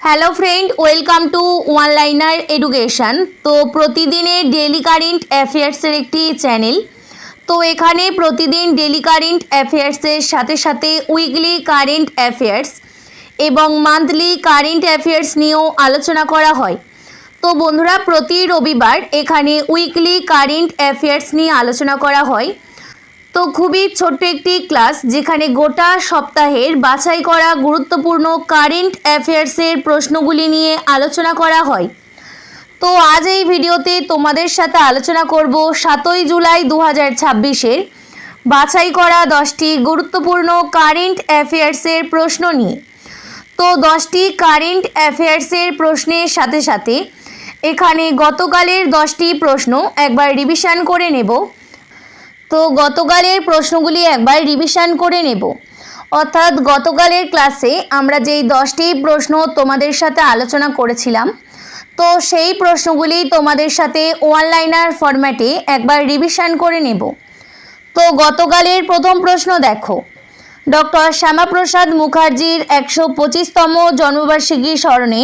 Hello friend, welcome to one liner education. তো প্রতিদিনের daily current অ্যাফেয়ার্সের একটি চ্যানেল। তো এখানে প্রতিদিন ডেলি কারেন্ট অ্যাফেয়ার্সের সাথে সাথে উইকলি কারেন্ট অ্যাফেয়ার্স এবং মান্থলি কারেন্ট অ্যাফেয়ার্স নিয়েও আলোচনা করা হয়। তো বন্ধুরা, প্রতি রবিবার এখানে উইকলি কারেন্ট অ্যাফেয়ার্স নিয়ে আলোচনা করা হয়। তো খুবই ছোট্ট একটি ক্লাস, যেখানে গোটা সপ্তাহের বাছাই করা গুরুত্বপূর্ণ কারেন্ট অ্যাফেয়ার্সের প্রশ্নগুলি নিয়ে আলোচনা করা হয়। তো আজ এই ভিডিওতে তোমাদের সাথে আলোচনা করব 7ই জুলাই 2026-এর বাছাই করা 10টি গুরুত্বপূর্ণ কারেন্ট অ্যাফেয়ার্সের প্রশ্ন নিয়ে। তো 10টি কারেন্ট অ্যাফেয়ার্সের প্রশ্নের সাথে সাথে এখানে গতকালের 10টি প্রশ্ন একবার রিভিশন করে নেব। তো গতকালের প্রশ্নগুলি একবার রিভিশন করে নেব, অর্থাৎ গতকালের ক্লাসে আমরা যেই 10টি প্রশ্ন তোমাদের সাথে আলোচনা করেছিলাম, তো সেই প্রশ্নগুলি তোমাদের সাথে ওয়ান লাইনার ফরম্যাটে একবার রিভিশন করে নেব। তো গতকালের প্রথম প্রশ্ন দেখো, ডক্টর শ্যামাপ্রসাদ মুখার্জির 125তম জন্মবার্ষিকী স্মরণে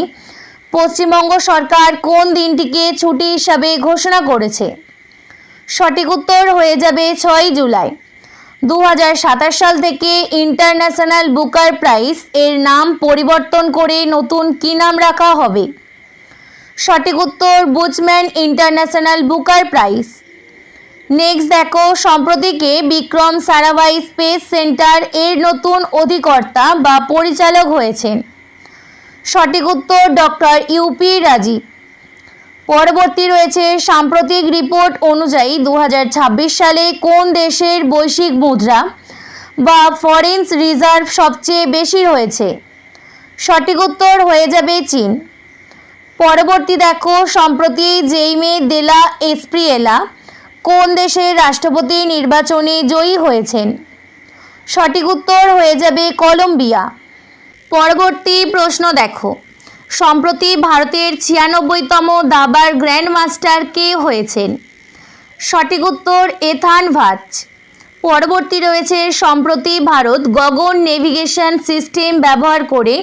পশ্চিমবঙ্গ সরকার কোন দিনটিকে ছুটি হিসাবে ঘোষণা করেছে? সঠিক উত্তর হয়ে যাবে 6ই জুলাই। 2027 সাল থেকে ইন্টারন্যাশনাল বুকার প্রাইজ এর নাম পরিবর্তন করে নতুন কী নাম রাখা হবে? সঠিক উত্তর বুচম্যান ইন্টারন্যাশনাল বুকার প্রাইজ। নেক্সট দেখো, সম্প্রতিকে বিক্রম সারাভাই স্পেস সেন্টার এর নতুন অধিকর্তা বা পরিচালক হয়েছেন। সঠিক উত্তর ডক্টর ইউপি রাজীব। পরবর্তী রয়েছে, সাম্প্রতিক রিপোর্ট অনুযায়ী 2026 সালে কোন দেশের বৈশ্বিক মুদ্রা বা ফরেন রিজার্ভ সবচেয়ে বেশি হয়েছে? সঠিক উত্তর হয়ে যাবে চীন। পরবর্তী দেখো, সম্প্রতি জেইমে দেলা এসপ্রিয়েলা কোন দেশের রাষ্ট্রপতি নির্বাচনে জয়ী হয়েছেন? সঠিক উত্তর হয়ে যাবে কলম্বিয়া। পরবর্তী প্রশ্ন দেখো, সম্প্রতি ভারতের 96তম দাবার গ্র্যান্ড মাস্টার কে হয়েছেন? সঠিক উত্তর এথান ভাচ। পরবর্তী রয়েছে, সম্প্রতি ভারত গগন নেভিগেশন সিস্টেম ব্যবহার করে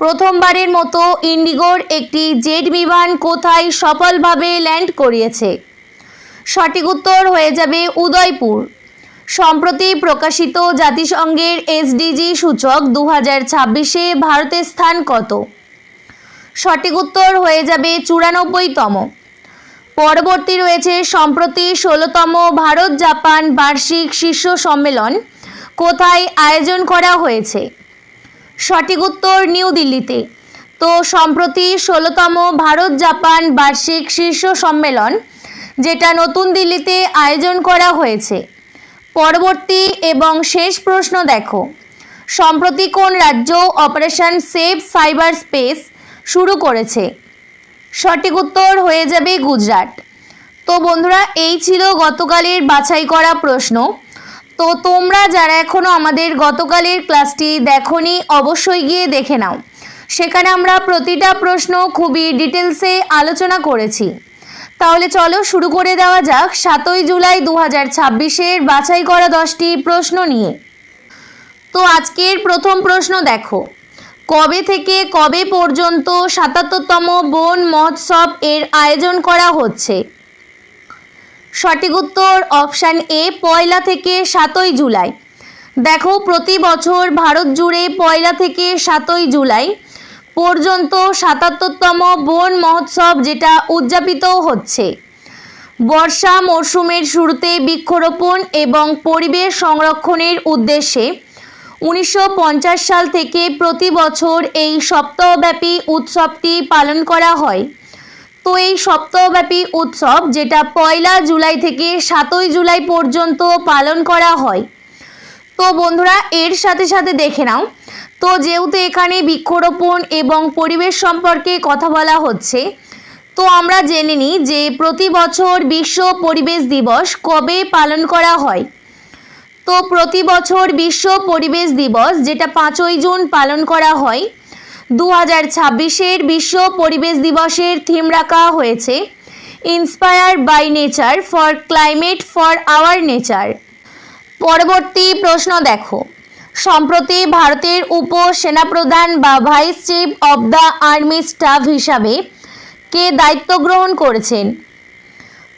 প্রথমবারের মতো ইন্ডিগোর একটি জেট বিমান কোথায় সফলভাবে ল্যান্ড করিয়েছে? সঠিক উত্তর হয়ে যাবে উদয়পুর। সম্প্রতি প্রকাশিত জাতিসংঘের এসডিজি সূচক 2026-এ ভারতের স্থান কত? সঠিক উত্তর হয়ে যাবে 94তম। পরবর্তী রয়েছে, সম্প্রতি 16তম ভারত জাপান বার্ষিক শীর্ষ সম্মেলন কোথায় আয়োজন করা হয়েছে? সঠিক উত্তর নিউ দিল্লিতে। তো সম্প্রতি 16তম ভারত জাপান বার্ষিক শীর্ষ সম্মেলন, যেটা নতুন দিল্লিতে আয়োজন করা হয়েছে। পরবর্তী এবং শেষ প্রশ্ন দেখো, সম্প্রতি কোন রাজ্য অপারেশন সেভ সাইবার স্পেস শুরু করেছে? সঠিক উত্তর হয়ে যাবে গুজরাট। তো বন্ধুরা, এই ছিল গতকালের বাছাই করা প্রশ্ন। তো তোমরা যারা এখনও আমাদের গতকালের ক্লাসটি দেখোনি, অবশ্যই গিয়ে দেখে নাও। সেখানে আমরা প্রতিটা প্রশ্ন খুবই ডিটেলসে আলোচনা করেছি। তাহলে চলো শুরু করে দেওয়া যাক 7ই জুলাই 2026-এর বাছাই করা 10টি প্রশ্ন নিয়ে। তো আজকের প্রথম প্রশ্ন দেখো, কবে থেকে কবে পর্যন্ত 77তম বন মহোৎসব এর আয়োজন করা হচ্ছে? সঠিক উত্তর অপশান এ, 1 থেকে 7ই জুলাই। দেখো, প্রতি বছর ভারত জুড়ে 1 থেকে 7ই জুলাই পর্যন্ত 77তম বন মহোৎসব যেটা উদযাপিত হচ্ছে। বর্ষা মরশুমের শুরুতে বৃক্ষরোপণ এবং পরিবেশ সংরক্ষণের উদ্দেশ্যে 1950 সাল থেকে প্রতি বছর এই সপ্তাহব্যাপী উৎসবটি পালন করা হয়। তো এই সপ্তাহব্যাপী উৎসব, যেটা 1 জুলাই থেকে 7ই জুলাই পর্যন্ত পালন করা হয়। তো বন্ধুরা, এর সাথে সাথে দেখে নাও, তো যেহেতু এখানে বৃক্ষরোপণ এবং পরিবেশ সম্পর্কে কথা বলা হচ্ছে, তো আমরা জেনে নিই যে প্রতি বছর বিশ্ব পরিবেশ দিবস কবে পালন করা হয়। তো প্রতি বছর বিশ্ব পরিবেশ দিবস, যেটা 5ই জুন পালন করা হয়। 2026-এর বিশ্ব পরিবেশ দিবসের থিম রাখা হয়েছে inspire by nature for climate for our nature. পরবর্তী প্রশ্ন দেখো, সম্প্রতি ভারতের উপসেনাপ্রধান বা vice chief of the army staff হিসাবে কে দায়িত্ব গ্রহণ করেছেন?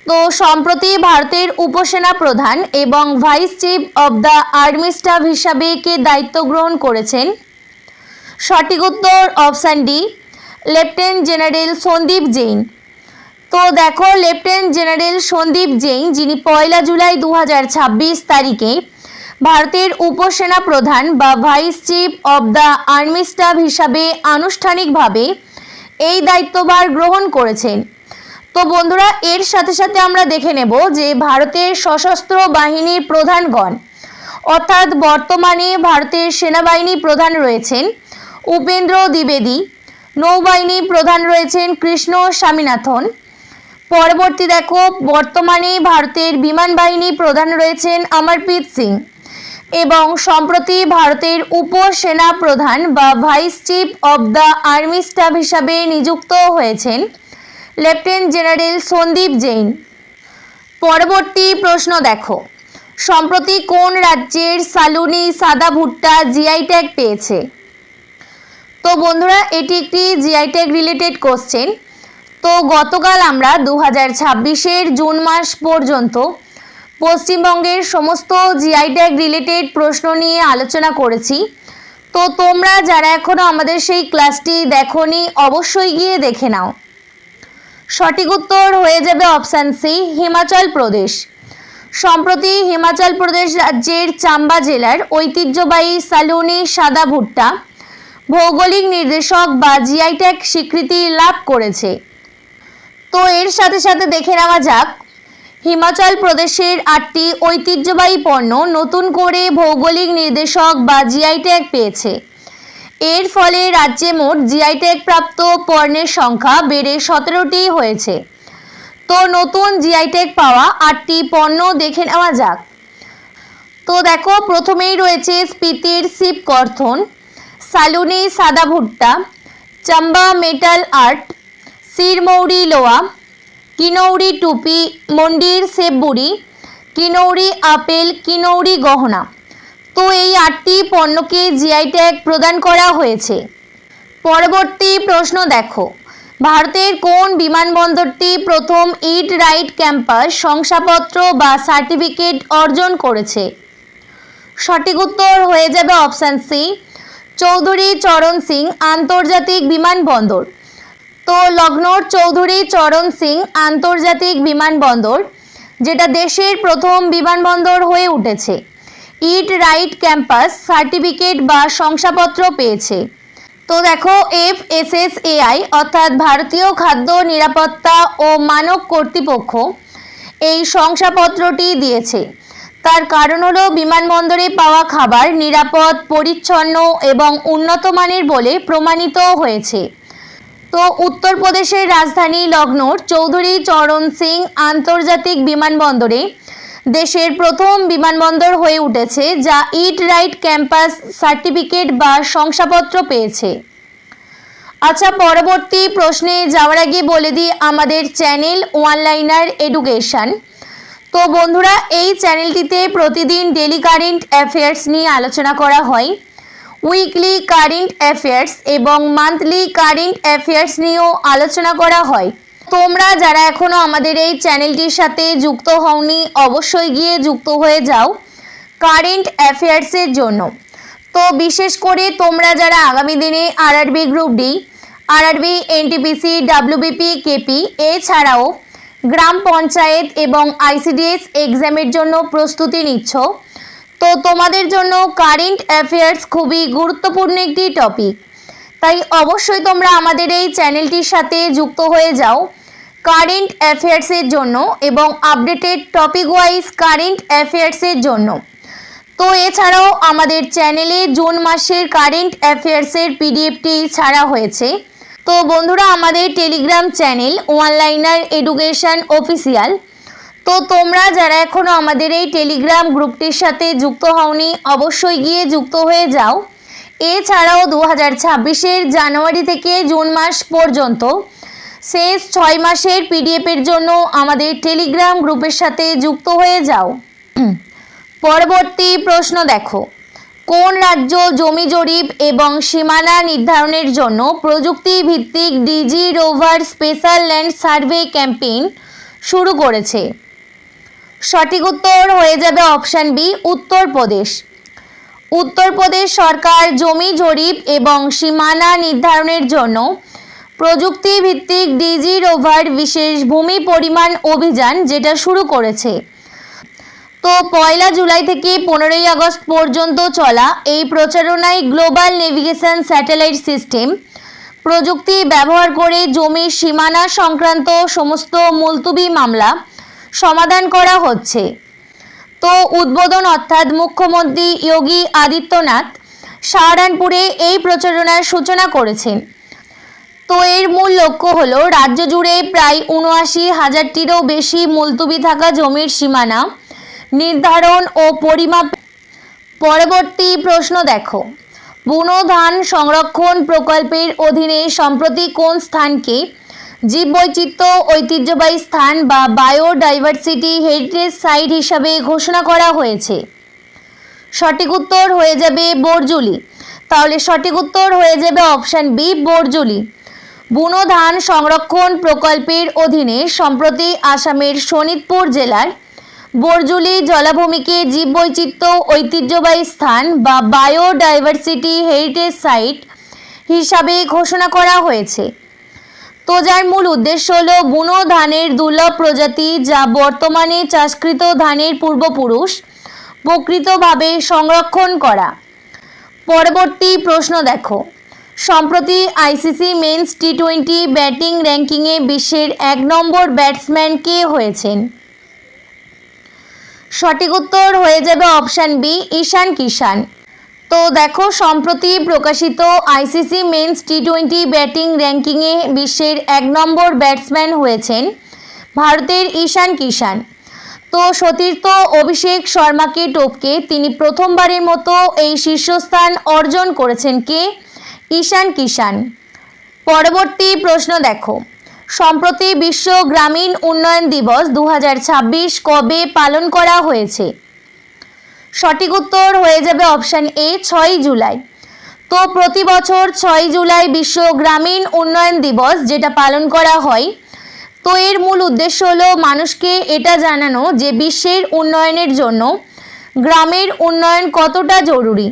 তো সম্প্রতি ভারতের উপসেনাপ্রধান এবং vice chief of the army staff হিসাবে কে দায়িত্ব গ্রহণ করেছেন? সঠিক উত্তর option D, lieutenant general Sandeep Jain. তো দেখো, লেফটেন্যান্ট জেনারেল সন্দীপ জৈন, যিনি 1 জুলাই 2026 তারিখে ভারতের উপসেনাপ্রধান বা vice chief of the army staff হিসাবে আনুষ্ঠানিকভাবে এই দায়িত্বভার গ্রহণ করেছেন। তো বন্ধুরা, এর সাথে সাথে আমরা দেখে নেব যে ভারতের সশস্ত্র বাহিনীর প্রধানগণ, অর্থাৎ বর্তমানে ভারতের সেনাবাহিনী প্রধান রয়েছেন উপেন্দ্র দ্বিবেদী, নৌবাহিনী প্রধান রয়েছেন কৃষ্ণ স্বামীনাথন। পরবর্তী দেখো, বর্তমানে ভারতের বিমান বাহিনী প্রধান রয়েছেন অমরপ্রীত সিং এবং সম্প্রতি ভারতের উপসেনা প্রধান বা vice chief of the army staff হিসাবে নিযুক্ত হয়েছেন লেফটেন্যান্ট জেনারেল সন্দীপ জৈন। পরবর্তী প্রশ্ন দেখো, সম্প্রতি কোন রাজ্যের সালুনি সাদা ভুট্টা জিআই ট্যাগ পেয়েছে? তো বন্ধুরা, এটি একটি জিআই ট্যাগ রিলেটেড কোশ্চেন। তো গতকাল আমরা 2026-এর জুন মাস পর্যন্ত পশ্চিমবঙ্গের সমস্ত জিআই ট্যাগ রিলেটেড প্রশ্ন নিয়ে আলোচনা করেছি। তো তোমরা যারা এখনও আমাদের সেই ক্লাসটি দেখোনি, অবশ্যই গিয়ে দেখে নাও। সঠিক উত্তর হয়ে যাবে অপশান সি, হিমাচল প্রদেশ। সম্প্রতি হিমাচল প্রদেশ রাজ্যের চাম্বা জেলার ঐতিহ্যবাহী সালুনি সাদা ভুট্টা ভৌগোলিক নির্দেশক বা জিআই ট্যাগ স্বীকৃতি লাভ করেছে। তো এর সাথে সাথে দেখে নেওয়া যাক, হিমাচল প্রদেশের 8টি ঐতিহ্যবাহী পণ্য নতুন করে ভৌগোলিক নির্দেশক বা জিআই ট্যাগ পেয়েছে। এর ফলে রাজ্যে মোট জিআই ট্যাগ প্রাপ্ত পণ্যের সংখ্যা বেড়ে 17টি হয়েছে। তো নতুন জিআই ট্যাগ পাওয়া 8টি পণ্য দেখে নেওয়া যাক। তো দেখো, প্রথমেই রয়েছে স্পিতির শিবকর্থন, সালুনি সাদা ভুট্টা, চাম্বা মেটাল আর্ট, সিরমৌরি লোয়া, কিনৌরি টুপি, মন্ডির সেববুড়ি, কিনৌরি আপেল, কিনৌরি গহনা। তো এই 8টি পণ্যকে জিআই ট্যাগ প্রদান করা হয়েছে। পরবর্তী প্রশ্ন দেখো, ভারতের কোন বিমানবন্দরটি প্রথম ইট রাইট ক্যাম্পাস শংসাপত্র বা সার্টিফিকেট অর্জন করেছে? সঠিক উত্তর হয়ে যাবে অপশান সি, চৌধুরী চরণ সিং আন্তর্জাতিক বিমানবন্দর। তো লখনৌর চৌধুরী চরণ সিং আন্তর্জাতিক বিমানবন্দর, যেটা দেশের প্রথম বিমানবন্দর হয়ে উঠেছে, ইট রাইট ক্যাম্পাস সার্টিফিকেট বা শংসাপত্র পেয়েছে। তো দেখো, FSSAI অর্থাৎ ভারতীয় খাদ্য নিরাপত্তা ও মানক কর্তৃপক্ষ এই শংসাপত্রটি দিয়েছে। তার কারণ হলো বিমানবন্দরে পাওয়া খাবার নিরাপদ, পরিচ্ছন্ন এবং উন্নত মানের বলে প্রমাণিত হয়েছে। তো উত্তরপ্রদেশের রাজধানী লখনৌর চৌধুরী চরণ সিং আন্তর্জাতিক বিমানবন্দরে দেশের প্রথম বিমানবন্দর হয়ে উঠেছে, যা ইট রাইট ক্যাম্পাস সার্টিফিকেট বা শংসাপত্র পেয়েছে। আচ্ছা, পরবর্তী প্রশ্নে যাওয়ার আগে বলে দিই আমাদের চ্যানেল ওয়ানলাইনার এডুকেশন। তো বন্ধুরা, এই চ্যানেলটিতে প্রতিদিন ডেলি কারেন্ট অ্যাফেয়ার্স নিয়ে আলোচনা করা হয়। উইকলি কারেন্ট অ্যাফেয়ার্স এবং মান্থলি কারেন্ট অ্যাফেয়ার্স নিয়েও আলোচনা করা হয়। তোমরা যারা এখনও আমাদের এই চ্যানেলটির সাথে যুক্ত হওনি, অবশ্যই গিয়ে যুক্ত হয়ে যাও কারেন্ট অ্যাফেয়ার্সের জন্য। তো বিশেষ করে তোমরা যারা আগামী দিনে RRB group D, RRB NTPC, WBP, KP এছাড়াও গ্রাম পঞ্চায়েত এবং আইসিডিএস এক্সামের জন্য প্রস্তুতি নিচ্ছ, তো তোমাদের জন্য কারেন্ট অ্যাফেয়ার্স খুবই গুরুত্বপূর্ণ একটি টপিক। তাই অবশ্যই তোমরা আমাদের এই চ্যানেলটির সাথে যুক্ত হয়ে যাও কারেন্ট অ্যাফেয়ার্সের জন্য এবং আপডেটেড টপিক ওয়াইজ কারেন্ট অ্যাফেয়ার্সের জন্য। তো এছাড়াও আমাদের চ্যানেলে জুন মাসের কারেন্ট অ্যাফেয়ার্সের পিডিএফটি ছাড়া হয়েছে। তো বন্ধুরা, আমাদের টেলিগ্রাম চ্যানেল ওয়ানলাইনার এডুকেশন অফিসিয়াল। তো তোমরা যারা এখনও আমাদের এই টেলিগ্রাম গ্রুপটির সাথে যুক্ত হওনি, অবশ্যই গিয়ে যুক্ত হয়ে যাও। এছাড়াও 2026-এর জানুয়ারি থেকে জুন মাস পর্যন্ত শেষ 6 মাসের পিডিএফের জন্য আমাদের টেলিগ্রাম গ্রুপের সাথে যুক্ত হয়ে যাও। পরবর্তী প্রশ্ন দেখো, কোন রাজ্য জমি জরিপ এবং সীমানা নির্ধারণের জন্য প্রযুক্তি ভিত্তিক digi rover special land survey campaign শুরু করেছে? সঠিক উত্তর হয়ে যাবে অপশন বি, উত্তরপ্রদেশ। উত্তরপ্রদেশ সরকার জমি জরিপ এবং সীমানা নির্ধারণের জন্য প্রযুক্তি ভিত্তিক ডিজি রোভার বিশেষ ভূমি পরিমাণ অভিযান যেটা শুরু করেছে। তো 1 জুলাই থেকে 15 আগস্ট পর্যন্ত চলা এই প্রচারণায় গ্লোবাল নেভিগেশন স্যাটেলাইট সিস্টেম প্রযুক্তি ব্যবহার করে জমির সীমানা সংক্রান্ত সমস্ত মুলতুবি মামলা সমাধান করা হচ্ছে। তো উদ্বোধন অর্থাৎ মুখ্যমন্ত্রী যোগী আদিত্যনাথ সাহারানপুরে এই প্রচারণার সূচনা করেছেন। তো এর মূল লক্ষ্য হলো রাজ্য জুড়ে প্রায় ৭৯,০০০-টিরও বেশি মুলতুবি থাকা জমির সীমানা নির্ধারণ ও পরিমাপ। পরবর্তী প্রশ্ন দেখো, বুনো ধান সংরক্ষণ প্রকল্পের অধীনে সম্প্রতি কোন স্থানকে জীববৈচিত্র্য ঐতিহ্যবাহী স্থান বা বায়োডাইভার্সিটি হেরিটেজ সাইট হিসাবে ঘোষণা করা হয়েছে? সঠিক উত্তর হয়ে যাবে বরজুলি। তাহলে সঠিক উত্তর হয়ে যাবে অপশন বি, বরজুলি। বুনো ধান সংরক্ষণ প্রকল্পের অধীনে সম্প্রতি আসামের শোনিতপুর জেলার বরজুলি জলাভূমিকে জীববৈচিত্র্য ঐতিহ্যবাহী স্থান বা বায়োডাইভার্সিটি হেরিটেজ সাইট হিসাবে ঘোষণা করা হয়েছে। তো যার মূল উদ্দেশ্য হলো বুনো ধানের দুর্লভ প্রজাতি যা বর্তমানে চাষকৃত ধানের পূর্বপুরুষ প্রকৃতভাবে সংরক্ষণ করা। পরবর্তী প্রশ্ন দেখো, সম্প্রতি আইসিসি মেন্স টি20 ব্যাটিং র্যাঙ্কিংয়ে বিশ্বের 1 নম্বর ব্যাটসম্যান কে হয়েছেন? সঠিক উত্তর হয়ে যাবে অপশন বি, ঈশান কিষান। তো দেখো, সম্প্রতি প্রকাশিত আইসিসি মেন্স টি20 ব্যাটিং র্যাঙ্কিংয়ে বিশ্বের 1 নম্বর ব্যাটসম্যান হয়েছেন ভারতের ঈশান কিষান। তো সতীর্থ অভিষেক শর্মাকে টপকে তিনি প্রথমবারের মতো এই শীর্ষস্থান অর্জন করেছেন কে? ঈশান কিষান। পরবর্তী প্রশ্ন দেখো, সম্প্রতি বিশ্ব গ্রামীণ উন্নয়ন দিবস 2026 কবে পালন করা হয়েছে? সঠিক উত্তর হয়ে যাবে অপশন এ, 6 জুলাই। তো প্রতি বছর 6 জুলাই বিশ্ব গ্রামীণ উন্নয়ন দিবস যেটা পালন করা হয়। তো এর মূল উদ্দেশ্য হলো মানুষকে এটা জানানো যে বিশ্বের উন্নয়নের জন্য গ্রামের উন্নয়ন কতটা জরুরি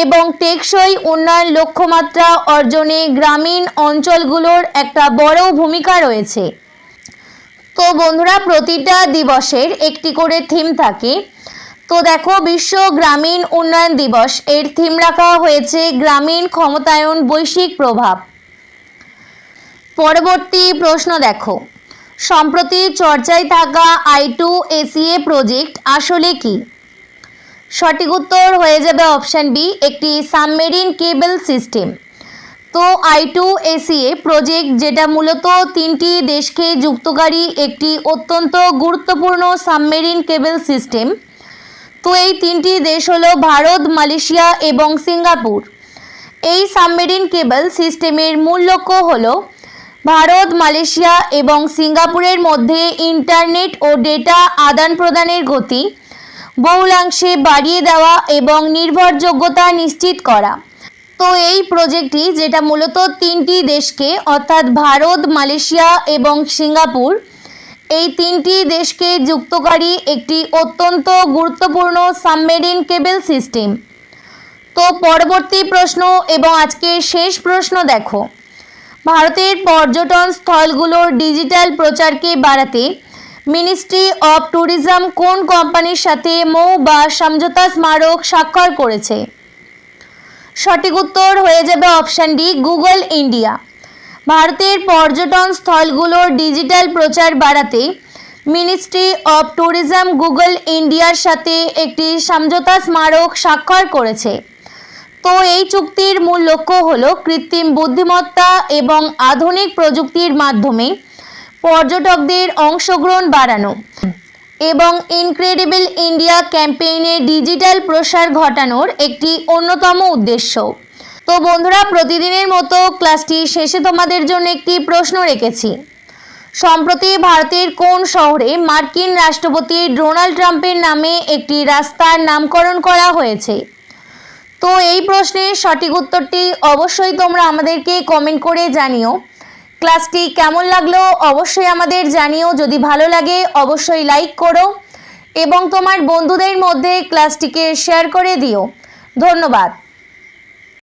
এবং টেকসই উন্নয়ন লক্ষ্যমাত্রা অর্জনে গ্রামীণ অঞ্চলগুলোর একটা বড় ভূমিকা রয়েছে। তো বন্ধুরা, প্রতিটা দিবসের একটি করে থিম থাকে। তো দেখো, বিশ্ব গ্রামীণ উন্নয়ন দিবস এর থিম রাখা হয়েছে গ্রামীণ ক্ষমতায়ন বৈশ্বিক প্রভাব। পরবর্তী প্রশ্ন দেখো, সম্প্রতি চর্চায় থাকা I2ACA প্রজেক্ট আসলে কি? সঠিক উত্তর হয়ে যাবে অপশন বি, একটি সাবমেরিন কেবল সিস্টেম। তো I2ACA প্রজেক্ট যেটা মূলত 3টি দেশকে যুক্তকারী একটি অত্যন্ত গুরুত্বপূর্ণ সাবমেরিন কেবল সিস্টেম। তো এই 3টি দেশ হলো ভারত, মালয়েশিয়া এবং সিঙ্গাপুর। এই সাবমেরিন কেবল সিস্টেমের মূল লক্ষ্য হলো ভারত, মালয়েশিয়া এবং সিঙ্গাপুরের মধ্যে ইন্টারনেট ও ডেটা আদান প্রদানের গতি বহুলাংশে বাড়িয়ে দেওয়া এবং নির্ভরযোগ্যতা নিশ্চিত করা। তো এই প্রজেক্টটি যেটা মূলত 3টি দেশকে অর্থাৎ ভারত, মালয়েশিয়া এবং সিঙ্গাপুর এই 3টি দেশকে যুক্তকারী একটি অত্যন্ত গুরুত্বপূর্ণ সাবমেরিন কেবল সিস্টেম। তো পরবর্তী প্রশ্ন এবং আজকের শেষ প্রশ্ন দেখো, ভারতের পর্যটন স্থলগুলোর ডিজিটাল প্রচারকে বাড়াতে মিনিস্ট্রি অফ ট্যুরিজম কোন কোম্পানির সাথে মৌ বা সমঝোতা স্মারক স্বাক্ষর করেছে? সঠিক উত্তর হয়ে যাবে অপশন ডি, গুগল ইন্ডিয়া। ভারতের পর্যটন স্থলগুলোর ডিজিটাল প্রচার বাড়াতে মিনিস্ট্রি অফ ট্যুরিজম গুগল ইন্ডিয়ার সাথে একটি সমঝোতা স্মারক স্বাক্ষর করেছে। তো এই চুক্তির মূল লক্ষ্য হলো কৃত্রিম বুদ্ধিমত্তা এবং আধুনিক প্রযুক্তির মাধ্যমে পর্যটকদের অংশগ্রহণ বাড়ানো এবং ইনক্রেডিবল ইন্ডিয়া ক্যাম্পেইনে ডিজিটাল প্রসার ঘটানোর একটি অন্যতম উদ্দেশ্য। তো বন্ধুরা, প্রতিদিনের মতো ক্লাসটি শেষে তোমাদের জন্য একটি প্রশ্ন রেখেছি। সম্প্রতি ভারতের কোন শহরে মার্কিন রাষ্ট্রপতি ডোনাল্ড ট্রাম্পের নামে একটি রাস্তার নামকরণ করা হয়েছে? তো এই প্রশ্নের সঠিক উত্তরটি অবশ্যই তোমরা আমাদেরকে কমেন্ট করে জানিও। ক্লাসটি কেমন লাগলো অবশ্যই আমাদের জানিও। যদি ভালো লাগে অবশ্যই লাইক করো এবং তোমার বন্ধুদের মধ্যে ক্লাসটিকে শেয়ার করে দিও। ধন্যবাদ।